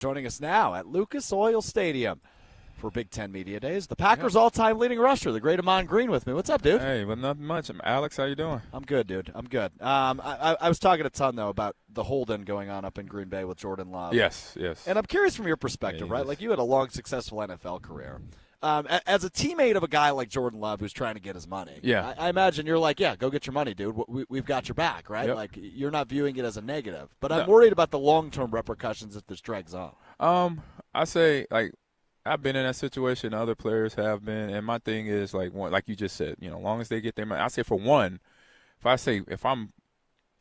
Joining us now at Lucas Oil Stadium for Big Ten Media Days, the Packers' all-time leading rusher, the great Ahman Green with me. What's up, dude? Hey, well, nothing much. Alex, how you doing? I'm good, dude. I'm good. I was talking a ton, though, about the hold-in going on up in Green Bay with Jordan Love. Yes. And I'm curious from your perspective, right? Like, you had a long, successful NFL career. As a teammate of a guy like Jordan Love who's trying to get his money, yeah, I imagine you're like, yeah, go get your money, dude. We've got your back, right? Yep. Like, you're not viewing it as a negative. But I'm worried about the long-term repercussions if this drags on. I say, like, I've been in that situation. Other players have been, and my thing is, like you just said, as long as they get their money. I say, for one, if I'm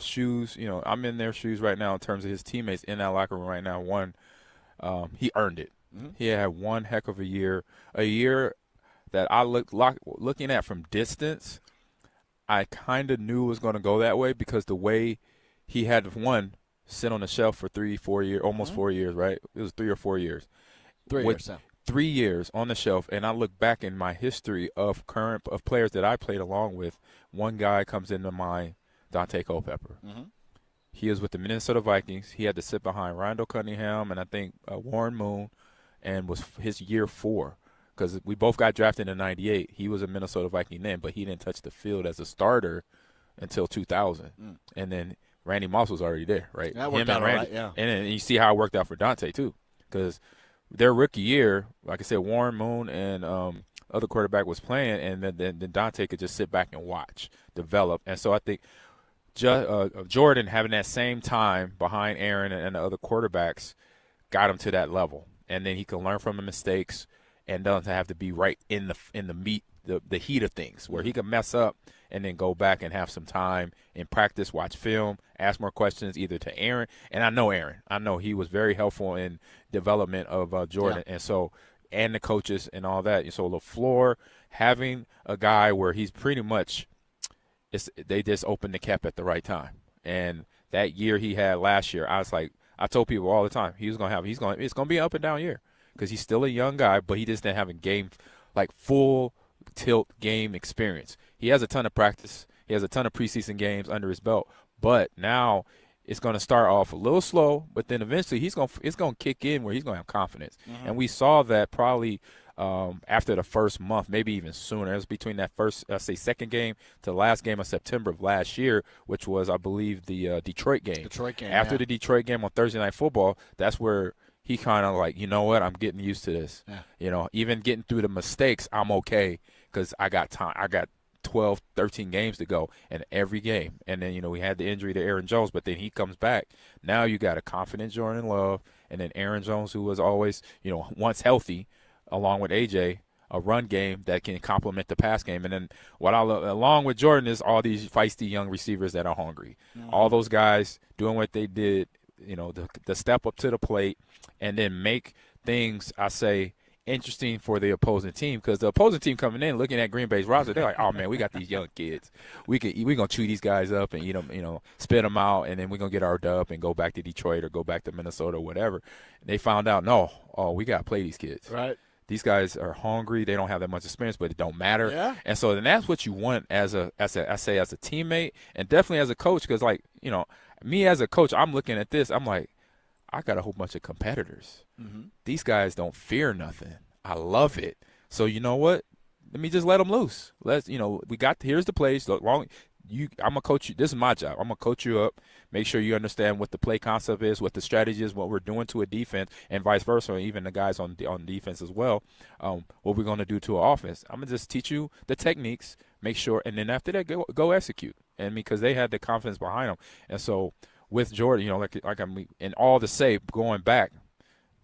shoes, I'm in their shoes right now in terms of his teammates in that locker room right now. One, he earned it. Mm-hmm. He had one heck of a year that I looking at from distance. I kind of knew it was going to go that way because the way he had sit on the shelf for 3-4 years, almost 4 years, right? It was 3 or 4 years. 3 years. Yeah. 3 years on the shelf, and I look back in my history of players that I played along with. One guy comes into mind, Dante Culpepper. Mm-hmm. He was with the Minnesota Vikings. He had to sit behind Randall Cunningham and I think Warren Moon, and was his year 4 because we both got drafted in '98. He was a Minnesota Viking then, but he didn't touch the field as a starter until 2000. And then Randy Moss was already there, right? That worked out all right, yeah. And then you see how it worked out for Dante too, because their rookie year, like I said, Warren Moon and other quarterback was playing, and then Dante could just sit back and watch develop. And so I think Jordan having that same time behind Aaron and the other quarterbacks got him to that level. And then he can learn from the mistakes and doesn't have to be right in the meat, the heat of things, where he can mess up and then go back and have some time in practice, watch film, ask more questions either to Aaron. And I know Aaron. I know he was very helpful in development of Jordan. Yeah. And the coaches and all that. So LaFleur, having a guy where he's pretty much they just opened the cap at the right time. And that year he had last year, I was like, I told people all the time it's going to be an up and down year because he's still a young guy, but he just didn't have a game, like full tilt game experience. He has a ton of practice. He has a ton of preseason games under his belt, but now it's going to start off a little slow, but then eventually it's going to kick in where he's going to have confidence. Mm-hmm. And we saw that probably after the first month, maybe even sooner. It was between that second game to the last game of September of last year, which was, I believe, the Detroit game. After the Detroit game on Thursday Night Football, that's where he kind of like, you know what, I'm getting used to this. Yeah. Even getting through the mistakes, I'm okay because I got time. I got 12, 13 games to go, and every game. And then, we had the injury to Aaron Jones, but then he comes back. Now you got a confident Jordan Love, and then Aaron Jones, who was always, once healthy, along with AJ, a run game that can complement the pass game. And then what I love, along with Jordan, is all these feisty young receivers that are hungry. Mm-hmm. All those guys doing what they did, the step up to the plate and then make things, I say, interesting for the opposing team, because the opposing team coming in looking at Green Bay's roster, they're like, oh man, we got these young kids, we're gonna chew these guys up and spit them out, and then we're gonna get our dub and go back to Detroit or go back to Minnesota or whatever. And they found out, we gotta play these kids, right? These guys are hungry. They don't have that much experience, but it don't matter. Yeah. And so then that's what you want as a teammate, and definitely as a coach, because me as a coach, I'm looking at this, I'm like, I got a whole bunch of competitors. Mm-hmm. These guys don't fear nothing. I love it. So you know what? Let me just let them loose. Here's the plays. I'm gonna coach you. This is my job. I'm gonna coach you up. Make sure you understand what the play concept is, what the strategy is, what we're doing to a defense, and vice versa. And even the guys on defense as well. What we're gonna do to an offense. I'm gonna just teach you the techniques. Make sure, and then after that, go execute. And because they had the confidence behind them, and so with Jordan, and all to say, going back,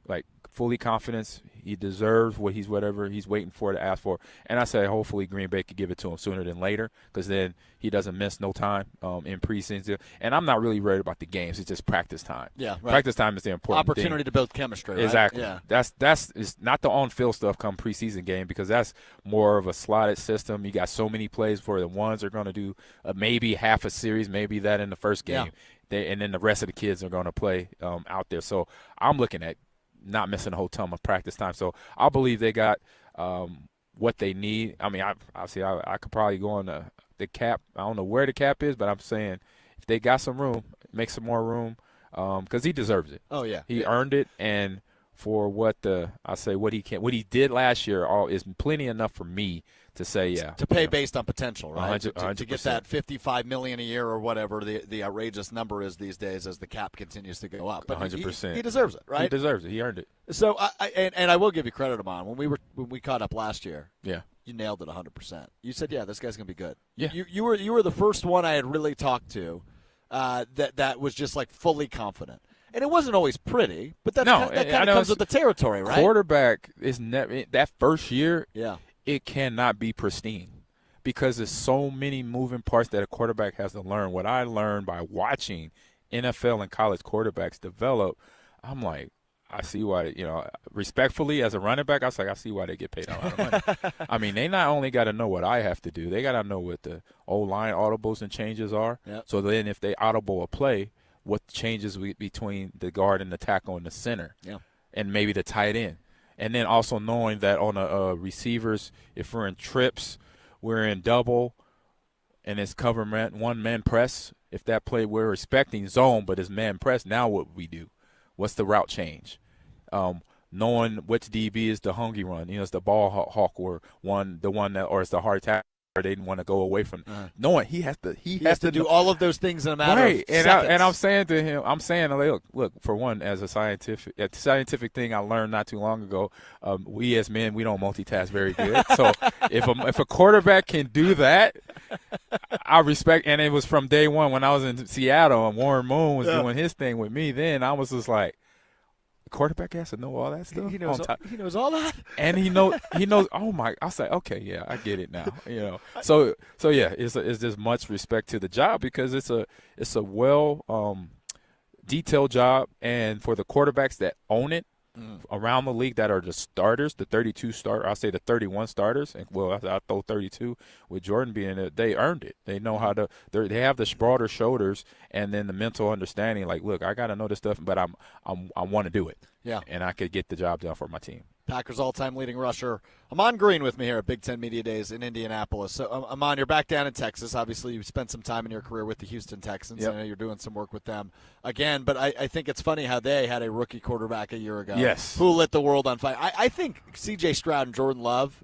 like fully confidence, he deserves whatever he's waiting for to ask for. And I say hopefully Green Bay could give it to him sooner than later, because then he doesn't miss no time in preseason. And I'm not really worried about the games. It's just practice time. Yeah, right. Practice time is the important opportunity thing. To build chemistry, right? Exactly. Yeah. That's it's not the on-field stuff come preseason game, because that's more of a slotted system. You got so many plays for the ones are going to do maybe half a series, maybe that in the first game. Yeah. And then the rest of the kids are going to play out there. So I'm looking at not missing a whole ton of practice time. So I believe they got what they need. I mean, I could probably go on the cap. I don't know where the cap is, but I'm saying if they got some room, make some more room. because he deserves it. Oh yeah, He earned it, and for what he did last year, is plenty enough for me to say, yeah, to pay based on potential, right? 100%. To get that $55 million a year or whatever the outrageous number is these days as the cap continues to go up. But 100%. He deserves it, right? He deserves it. He earned it. So I will give you credit, Ahman. When we caught up last year, yeah, you nailed it 100%. You said, yeah, this guy's gonna be good. Yeah, you were the first one I had really talked to that was just like fully confident. And it wasn't always pretty, but that kind of comes with the territory, right? Quarterback is never that first year. Yeah, it cannot be pristine because there's so many moving parts that a quarterback has to learn. What I learned by watching NFL and college quarterbacks develop, I'm like, I see why. Respectfully, as a running back, I was like, I see why they get paid a lot of money. I mean, they not only got to know what I have to do, they got to know what the O-line audibles and changes are. Yep. So then, if they audible a play, what changes between the guard and the tackle and the center, and maybe the tight end. And then also knowing that on receivers, if we're in trips, we're in double, and it's cover one-man press. If that play we're expecting zone, but it's man press, now what we do? What's the route change? Knowing which DB is the hungry run. It's the ball hawk or it's the hard tackle. They didn't want to go away from knowing he has to do all of those things in a matter of seconds. And I'm saying to him, look, for one, as a scientific thing I learned not too long ago, we as men, we don't multitask very good. So if a quarterback can do that, I respect. And it was from day one when I was in Seattle and Warren Moon was doing his thing with me. Then I was just like, the quarterback has to know all that stuff. He knows all that, and he knows. Oh my! I was like, okay, yeah, I get it now. So yeah, it's just much respect to the job because it's a well detailed job, and for the quarterbacks that own it around the league that are the starters, the 32 starters, I'll say the 31 starters, and I throw 32 with Jordan being it, they earned it. They know how to. They have the broader shoulders and then the mental understanding. Like, look, I got to know this stuff, but I want to do it. Yeah, and I could get the job done for my team. Packers all-time leading rusher Ahman Green with me here at Big Ten Media Days in Indianapolis. So, Ahman, you're back down in Texas. Obviously, you spent some time in your career with the Houston Texans. Yep. I know you're doing some work with them again, but I think it's funny how they had a rookie quarterback a year ago who lit the world on fire. I think C.J. Stroud and Jordan Love,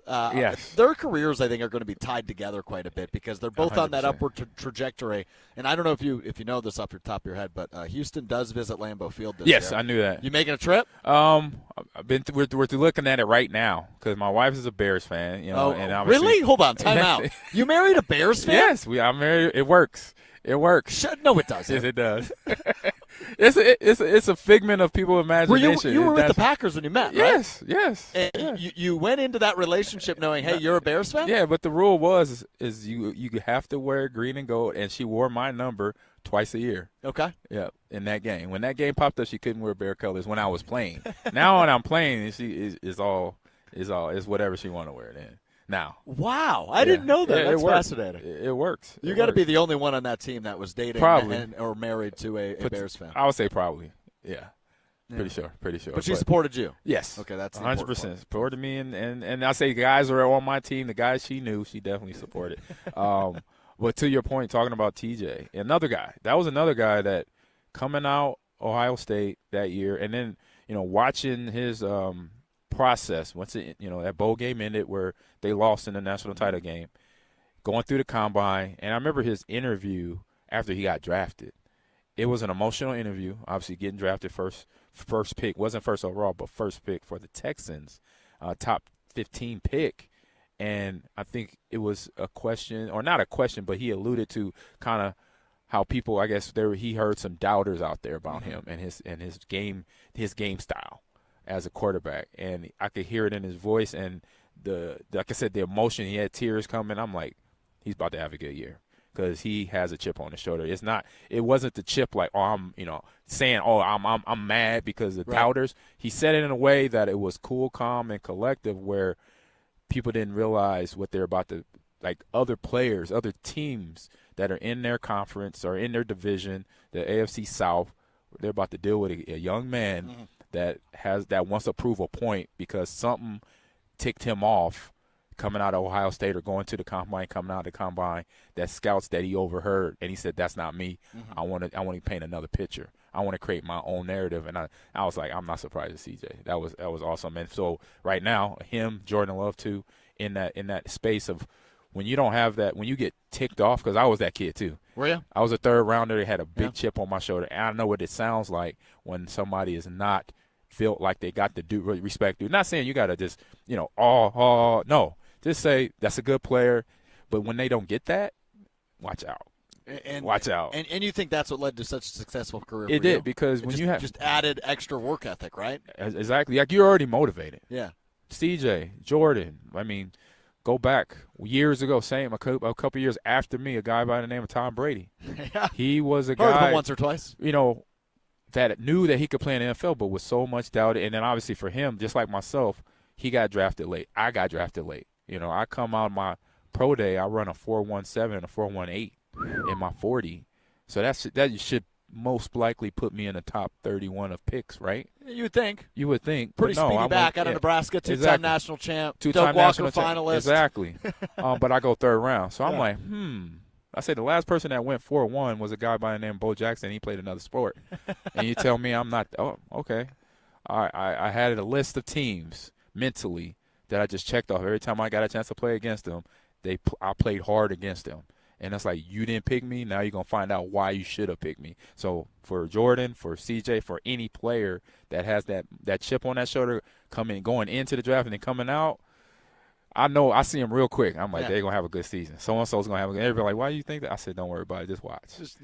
their careers, I think, are going to be tied together quite a bit because they're both 100%. On that upward trajectory. And I don't know if you know this off your top of your head, but Houston does visit Lambeau Field this year. Yes, I knew that. You making a trip? I've been. We're looking at it right now because my wife is a Bears fan. And really? Hold on, time out. You married a Bears fan? Yes, I'm married. It works. It works. No, it doesn't. Yes, it does. It's a figment of people's imagination. You were with the Packers when you met, right? Yes. And you went into that relationship knowing, hey, you're a Bears fan? Yeah, but the rule was you have to wear green and gold, and she wore my number twice a year. Okay. Yeah, in that game. When that game popped up, she couldn't wear Bear colors when I was playing. Now when I'm playing, she is whatever she want to wear then. Now. Wow, I didn't know that. That's fascinating. It works. You got to be the only one on that team that was dating or married to a Bears fan. I would say probably. Yeah. Pretty sure. But she supported you. Yes. Okay, that's 100% supported me, and I say guys who are on my team, the guys she knew, she definitely supported. But to your point, talking about TJ, another guy. That was another guy that coming out Ohio State that year, and then watching his process once that bowl game ended where they lost in the national title game, going through the combine, and I remember his interview after he got drafted. It was an emotional interview. Obviously, getting drafted first pick, wasn't first overall, but first pick for the Texans, top 15 pick. And I think it was a question, or not a question, but he alluded to kind of how people, I guess, he heard some doubters out there about him and his game style as a quarterback. And I could hear it in his voice, and like I said, the emotion. He had tears coming. I'm like, he's about to have a good year because he has a chip on his shoulder. It wasn't the chip like, I'm saying, I'm mad because of the doubters. He said it in a way that it was cool, calm, and collective, where people didn't realize what they're about to, like other players, other teams that are in their conference or in their division, the AFC South, they're about to deal with a young man that wants to prove a point because something ticked him off coming out of Ohio State or going to the combine, coming out of the combine, that scouts that he overheard, and he said, that's not me. I want to paint another picture. I want to create my own narrative. And I was like, I'm not surprised at CJ. That was awesome. And so right now, him, Jordan Love too, in that space of when you don't have that, when you get ticked off, because I was that kid too. Were you? I was a third rounder. They had a big chip on my shoulder. And I know what it sounds like when somebody is not feel like they got to do respect you. Not saying you got to just, no. Just say that's a good player. But when they don't get that, watch out. Watch out. And you think that's what led to such a successful career for you? It did, because when you have just added extra work ethic, right? Exactly. Like, you're already motivated. Yeah. CJ, Jordan, I mean, go back years ago, a couple years after me, a guy by the name of Tom Brady. Yeah. He was a Heard of guy him once or twice. That knew that he could play in the NFL, but was so much doubted. And then obviously for him, just like myself, he got drafted late. I got drafted late. I come out of my pro day, I run a 4.17 and a 4.18 in my 40. So that should most likely put me in the top 31 of picks, right? You would think. Pretty speedy back out of Nebraska, two-time national champ, Doug Walker finalist. Exactly. But I go third round. So I'm like, I say the last person that went 4-1 was a guy by the name of Bo Jackson. He played another sport. And you tell me I'm not – oh, okay. I had a list of teams mentally that I just checked off. Every time I got a chance to play against them, I played hard against them. And it's like, you didn't pick me, now you're going to find out why you should have picked me. So for Jordan, for CJ, for any player that has that chip on that shoulder going into the draft and then coming out, I know I see him real quick. I'm like, they're going to have a good season. So-and-so's going to have a good – everybody like, why do you think that? I said, don't worry about it. Just watch. Just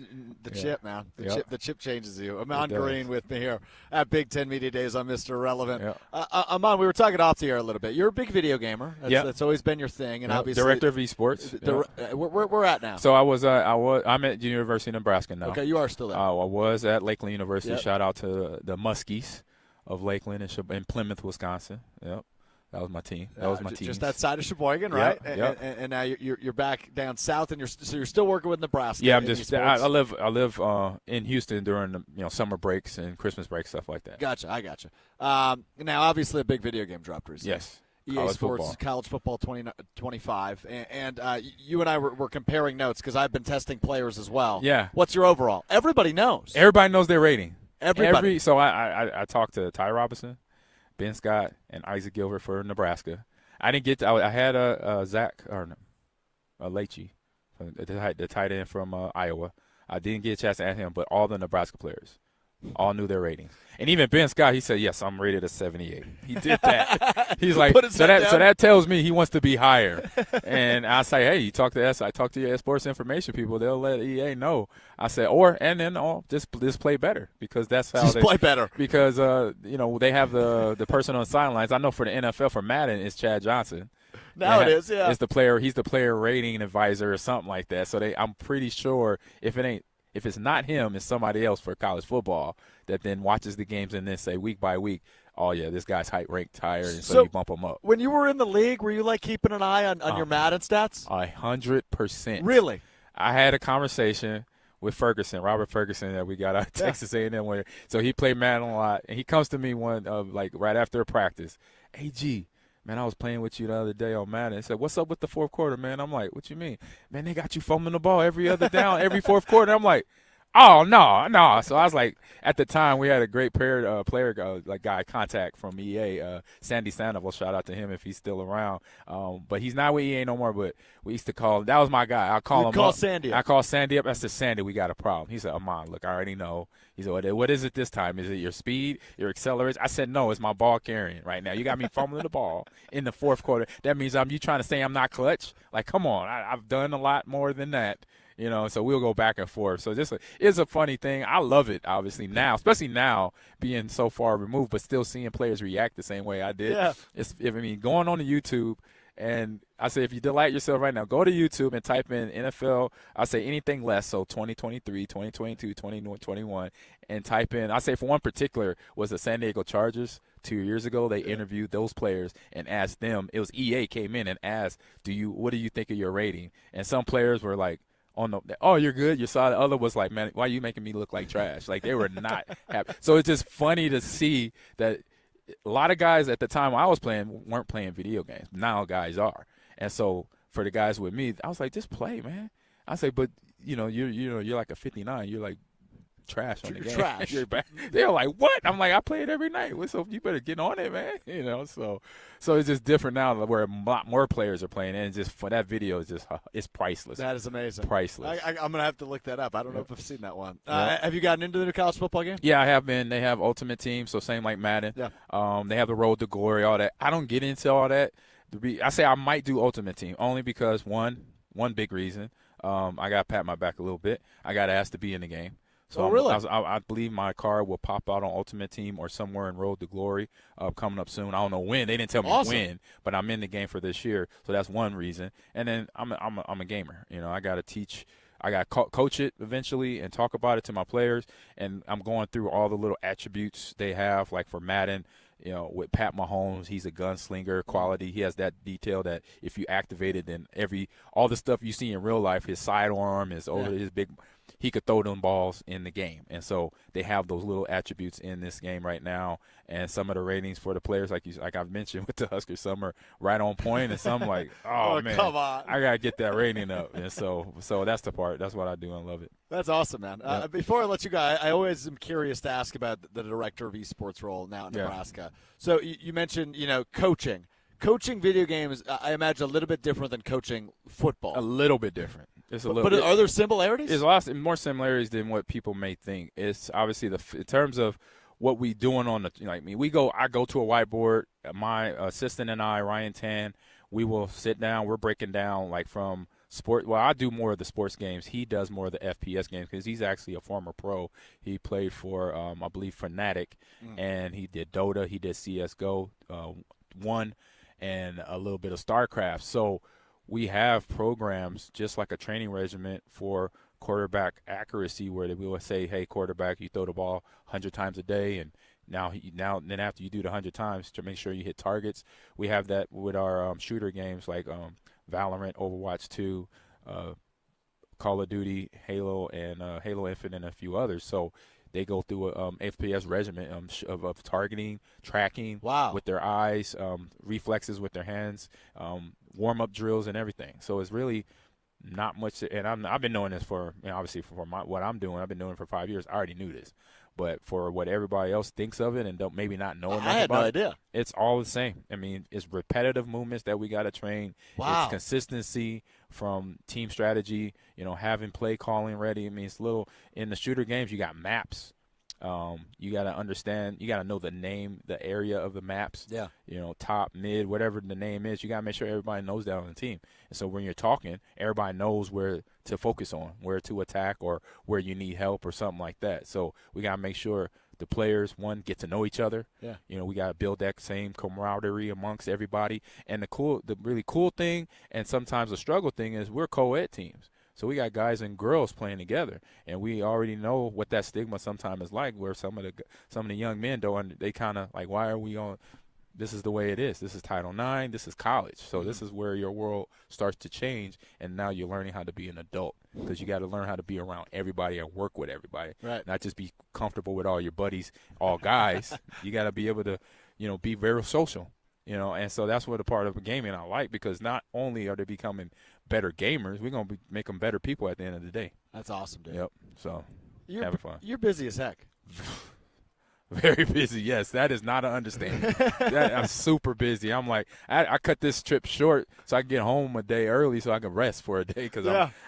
the chip, man. The chip changes you. Ahman Green with me here at Big Ten Media Days on Mr. Relevant. Yep. Ahman, we were talking off the air a little bit. You're a big video gamer. That's always been your thing. And obviously, Director of Esports. Where we're at now. So I'm at University of Nebraska now. Okay, you are still there. I was at Lakeland University. Yep. Shout out to the Muskies of Lakeland and Plymouth, Wisconsin. Yep. That was my team. Just outside of Sheboygan, right? Yep. And now you're back down south, and you're still working with Nebraska. Yeah, I live in Houston during the summer breaks and Christmas breaks, stuff like that. Gotcha. I gotcha. Now, obviously, a big video game dropped recently. Yes. EA Sports College Football 2025, and you and I were comparing notes because I've been testing players as well. Yeah. What's your overall? Everybody knows. Everybody knows their rating. Everybody. So I talked to Ty Robinson, Ben Scott, and Isaac Gilbert for Nebraska. I didn't get to, I had a Leachy, the tight end from Iowa. I didn't get a chance to ask him, but all the Nebraska players all knew their ratings. And even Ben Scott, he said, yes, I'm rated a 78. He did that. He's like, so that tells me he wants to be higher. And I say, hey, you talk to us. I talk to your Esports information people. They'll let EA know. I said, just play better, because that's how they play better. Because they have the person on the sidelines. I know for the NFL, for Madden, it's Chad Johnson. Now it is, yeah. It's the player. He's the player rating advisor or something like that. So I'm pretty sure if it's not him, it's somebody else for college football that then watches the games and then say week by week, oh, yeah, this guy's ranked higher, and so you bump him up. When you were in the league, were you like keeping an eye on your Madden stats? 100%. Really? I had a conversation with Robert Ferguson, that we got out of Texas A&M. So he played Madden a lot, and he comes to me right after a practice. Hey, G, man, I was playing with you the other day on Madden. He said, what's up with the fourth quarter, man? I'm like, what you mean? Man, they got you fumbling the ball every other down, every fourth quarter. I'm like, oh, no. So I was like, at the time, we had a great player guy contact from EA, Sandy Sandoval. Shout out to him if he's still around. But he's not with EA no more, but we used to call him. That was my guy. I'll call him up. Sandy. I call Sandy up. I said, Sandy, we got a problem. He said, Ahman, look, I already know. He said, what is it this time? Is it your speed, your acceleration? I said, no, it's my ball carrying right now. You got me fumbling the ball in the fourth quarter. That means you trying to say I'm not clutch? Like, come on. I've done a lot more than that. So we'll go back and forth. So this is a funny thing. I love it, obviously, now, especially now being so far removed, but still seeing players react the same way I did. Yeah. Going on to YouTube, and I say if you delight yourself right now, go to YouTube and type in NFL. I say anything less, so 2023, 2022, 2021, and type in. I say for one particular was the San Diego Chargers 2 years ago. They interviewed those players and asked them. It was EA came in and asked, what do you think of your rating? And some players were like, you're good. You saw the other was like, man, why are you making me look like trash? Like, they were not happy. So it's just funny to see that a lot of guys at the time I was playing weren't playing video games. Now guys are. And so for the guys with me, I was like, just play, man. I say, but you're like a 59. You're like trash on the game. Trash. They're like, what? I'm like, I play it every night. So you better get on it, man. So it's just different now where a lot more players are playing, and just for that video is just it's priceless. That is amazing. Priceless. I'm gonna have to look that up. I don't know if I've seen that one. Have you gotten into the college football game? Yeah, I have been. They have Ultimate Team, so same like Madden. Yeah. They have the Road to Glory, all that. I don't get into all that. I say I might do Ultimate Team only because one big reason. I got to pat my back a little bit. I got asked to be in the game. So really? I believe my card will pop out on Ultimate Team or somewhere in Road to Glory coming up soon. I don't know when. They didn't tell me when, but I'm in the game for this year. So that's one reason. And then I'm a gamer. I got to teach. I got to coach it eventually and talk about it to my players. And I'm going through all the little attributes they have, like for Madden. With Pat Mahomes, he's a gunslinger quality. He has that detail that if you activate it, then all the stuff you see in real life, his sidearm, his big, he could throw them balls in the game. And so they have those little attributes in this game right now. And some of the ratings for the players, like I've mentioned with the Huskers, some are right on point, and some like, oh man, come on, I gotta get that rating up. And so that's the part. That's what I do and love it. That's awesome, man. Before I let you go, I always am curious to ask about the director of esports role now in Nebraska. So you mentioned, coaching. Coaching video games, I imagine a little bit different than coaching football. A little bit different. It's a little. But are there similarities? There's lots more similarities than what people may think. It's obviously in terms of what we doing on I go to a whiteboard. My assistant and I, Ryan Tan, we will sit down. We're breaking down like from sport. Well, I do more of the sports games. He does more of the FPS games because he's actually a former pro. He played for, I believe, Fnatic, and he did Dota. He did CS:GO 1, and a little bit of StarCraft. So we have programs just like a training regiment for quarterback accuracy, where we will say, "Hey, quarterback, you throw the ball 100 times a day," and then after you do the 100 times to make sure you hit targets. We have that with our shooter games like Valorant, Overwatch 2, Call of Duty, Halo, and Halo Infinite, and a few others. So they go through a FPS regimen of targeting, tracking with their eyes, reflexes with their hands, warm-up drills, and everything. So it's really not much. And I've been doing this for, obviously for what I'm doing, I've been doing it for 5 years. I already knew this. But for what everybody else thinks of it and don't maybe not know enough about it, I had no idea. It's all the same. I mean, it's repetitive movements that we got to train. Wow. It's consistency from team strategy, having play calling ready. I mean, it's little in the shooter games. You got maps. You got to understand. You got to know the name, the area of the maps. Yeah. Top, mid, whatever the name is. You got to make sure everybody knows that on the team. And so when you're talking, everybody knows where to focus on, where to attack, or where you need help or something like that. So we got to make sure the players, one, get to know each other. Yeah. We got to build that same camaraderie amongst everybody. And the really cool thing, and sometimes the struggle thing, is we're co-ed teams. So we got guys and girls playing together, and we already know what that stigma sometimes is like, where some of the young men don't. They kind of like, why are we on? This is the way it is. This is Title IX. This is college. So this is where your world starts to change, and now you're learning how to be an adult, because you got to learn how to be around everybody and work with everybody. Right. Not just be comfortable with all your buddies, all guys. You got to be able to, be very social. And so that's what a part of the gaming I like, because not only are they becoming better gamers, we're going to make them better people at the end of the day. That's awesome, dude. Yep. So having fun. You're busy as heck. Very busy, yes. That is not an understatement. I'm super busy. I'm like, I cut this trip short so I can get home a day early so I can rest for a day, because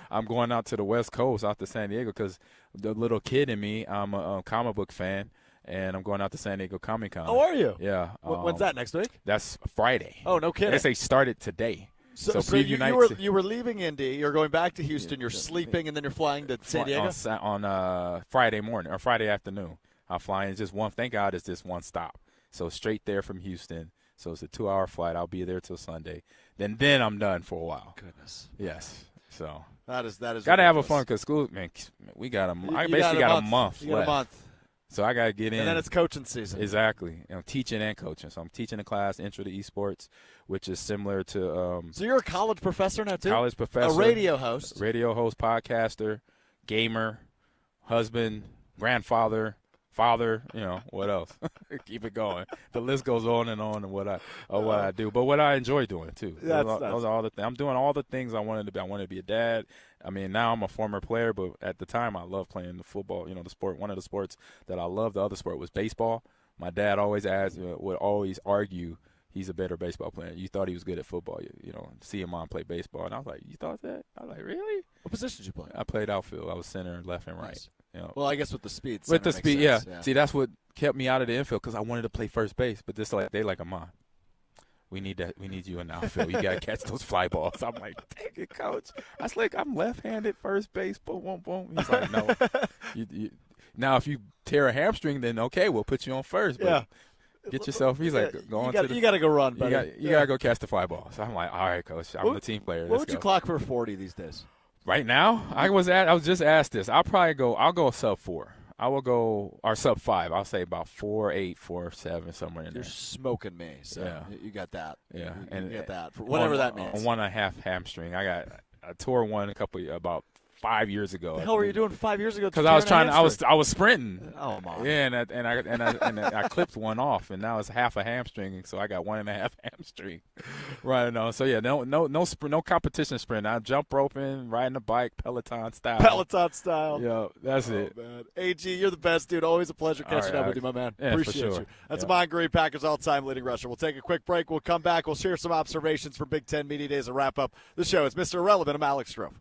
I'm going out to the West Coast, out to San Diego, because the little kid in me, I'm a comic book fan. And I'm going out to San Diego Comic-Con. Oh, are you? Yeah. When's that, next week? That's Friday. Oh, no kidding. They say started today. So you were leaving Indy. You're going back to Houston. You're sleeping, and then you're flying to San Diego? On Friday morning or Friday afternoon. I'll fly in just one. Thank God it's just one stop. So straight there from Houston. So it's a 2-hour flight. I'll be there till Sunday. Then I'm done for a while. Goodness. Yes. So that is got to have a fun, because school, man, we got I basically got a month left. A month. So I got to get in. And then it's coaching season. Exactly. Teaching and coaching. So I'm teaching a class, Intro to Esports, which is similar to So you're a college professor now, too? College professor. A radio host. Radio host, podcaster, gamer, husband, grandfather, father, what else? Keep it going. The list goes on and what I do. But what I enjoy doing, too. Those are all the things. I'm doing all the things I wanted to be. I wanted to be a dad. I mean, now I'm a former player, but at the time I loved playing the football, the sport. One of the sports that I loved, the other sport was baseball. My dad always would always argue he's a better baseball player. You thought he was good at football, see your mom play baseball. And I was like, you thought that? I was like, really? What position did you play? I played outfield. I was center, left, and right. Nice. Well, I guess with the speed. With the speed, yeah. See, that's what kept me out of the infield because I wanted to play first base. But they like, Ahman, we need that. We need you in the outfield. You got to catch those fly balls. I'm like, dang it, coach. I was like, I'm left-handed first base. Boom, boom, boom. He's like, no. Now, if you tear a hamstring, then okay, we'll put you on first. But yeah. Get yourself. He's like, you got to go run, buddy. You got to go catch the fly ball. So I'm like, all right, coach. I'm the team player. What would you clock for 40 these days? Right now, I was just asked this. I'll go sub 4. I will go or sub 5. I'll say about 4.8, 4.7, somewhere in there. You're smoking me, so yeah. You got that. Yeah, you get that for whatever that means. 1.5 hamstring. I tore one about 5 years ago. What the hell were you doing 5 years ago? Because I was sprinting. Oh my! Yeah, and I clipped one off, and now it's half a hamstring, so I got 1.5 hamstring. Right now, so yeah, no competition sprint. I jump roping, riding a bike, Peloton style. Peloton style. Yeah, that's it. Man. AG, you're the best, dude. Always a pleasure catching up with you, my man. Yeah, appreciate you. That's Ahman Green, Packers all-time leading rusher. We'll take a quick break. We'll come back. We'll share some observations for Big Ten Media Days and wrap up the show. It's Mr. Irrelevant. I'm Alex Strouf.